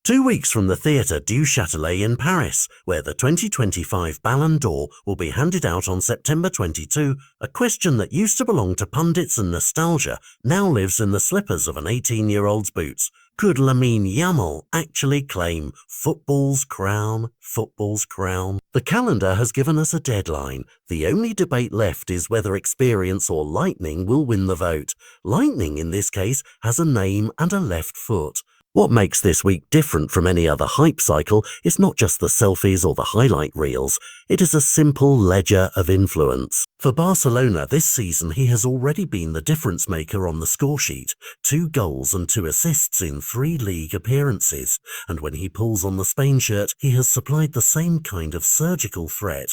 2 weeks from the Theatre du Châtelet in Paris, where the 2025 Ballon d'Or will be handed out on September 22, a question that used to belong to pundits and nostalgia now lives in the slippers of an 18-year-old's boots. Could Lamine Yamal actually claim football's crown, football's crown? The calendar has given us a deadline. The only debate left is whether experience or lightning will win the vote. Lightning, in this case, has a name and a left foot. What makes this week different from any other hype cycle is not just the selfies or the highlight reels, it is a simple ledger of influence. For Barcelona this season, he has already been the difference maker on the scoresheet, 2 goals and 2 assists in 3 league appearances, and when he pulls on the Spain shirt, he has supplied the same kind of surgical threat,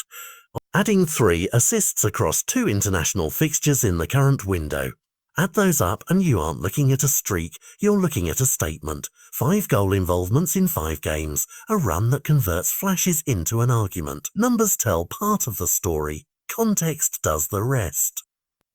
adding 3 assists across 2 international fixtures in the current window. Add those up and you aren't looking at a streak, you're looking at a statement. 5 goal involvements in 5 games, a run that converts flashes into an argument. Numbers tell part of the story, context does the rest.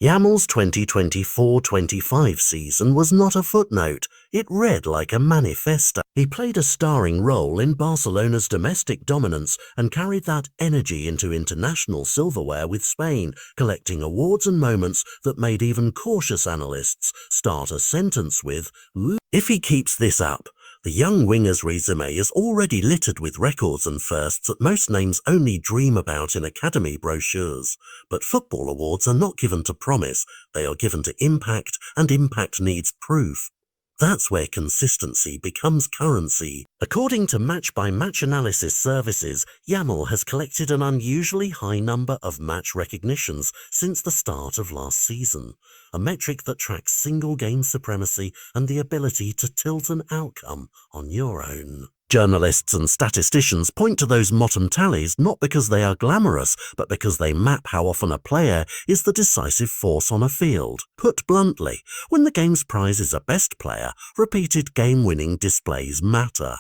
Yamal's 2024-25 season was not a footnote, it read like a manifesto. He played a starring role in Barcelona's domestic dominance and carried that energy into international silverware with Spain, collecting awards and moments that made even cautious analysts start a sentence with, "Ooh." If he keeps this up, the young winger's resume is already littered with records and firsts that most names only dream about in academy brochures. But football awards are not given to promise, they are given to impact, and impact needs proof. That's where consistency becomes currency. According to match-by-match analysis services, Yamal has collected an unusually high number of match recognitions since the start of last season, a metric that tracks single-game supremacy and the ability to tilt an outcome on your own. Journalists and statisticians point to those bottom tallies not because they are glamorous, but because they map how often a player is the decisive force on a field. Put bluntly, when the game's prize is a best player, repeated game-winning displays matter.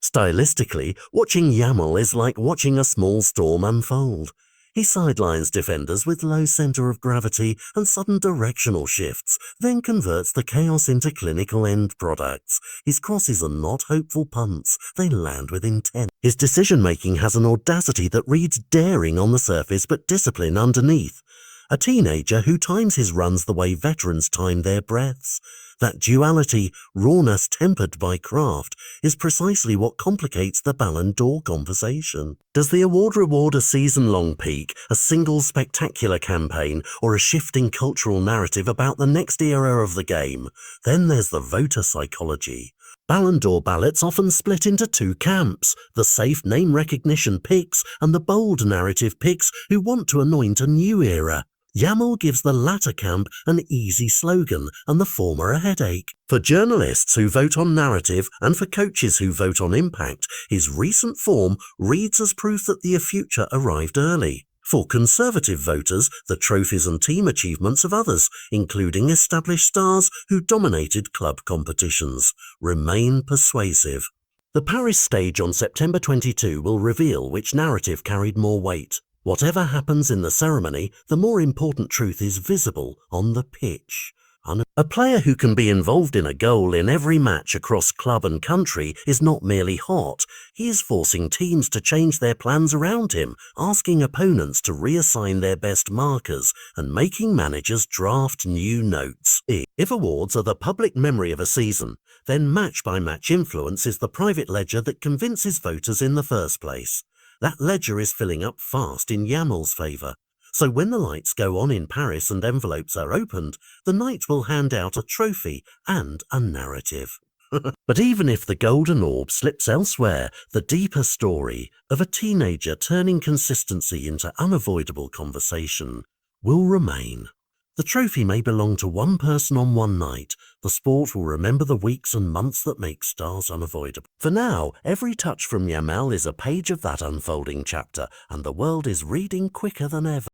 Stylistically, watching Yamal is like watching a small storm unfold. He sidelines defenders with low center of gravity and sudden directional shifts, then converts the chaos into clinical end products. His crosses are not hopeful punts, they land with intent. His decision-making has an audacity that reads daring on the surface but discipline underneath. A teenager who times his runs the way veterans time their breaths. That duality, rawness tempered by craft, is precisely what complicates the Ballon d'Or conversation. Does the award reward a season-long peak, a single spectacular campaign, or a shifting cultural narrative about the next era of the game? Then there's the voter psychology. Ballon d'Or ballots often split into 2 camps, the safe name recognition picks and the bold narrative picks who want to anoint a new era. Yamal gives the latter camp an easy slogan and the former a headache. For journalists who vote on narrative and for coaches who vote on impact, his recent form reads as proof that the future arrived early. For conservative voters, the trophies and team achievements of others, including established stars who dominated club competitions, remain persuasive. The Paris stage on September 22 will reveal which narrative carried more weight. Whatever happens in the ceremony, the more important truth is visible on the pitch. A player who can be involved in a goal in every match across club and country is not merely hot, he is forcing teams to change their plans around him, asking opponents to reassign their best markers, and making managers draft new notes. If awards are the public memory of a season, then match-by-match influence is the private ledger that convinces voters in the first place. That ledger is filling up fast in Yamal's favour. So when the lights go on in Paris and envelopes are opened, the night will hand out a trophy and a narrative. But even if the golden orb slips elsewhere, the deeper story of a teenager turning consistency into unavoidable conversation will remain. The trophy may belong to one person on one night. The sport will remember the weeks and months that make stars unavoidable. For now, every touch from Yamal is a page of that unfolding chapter, and the world is reading quicker than ever.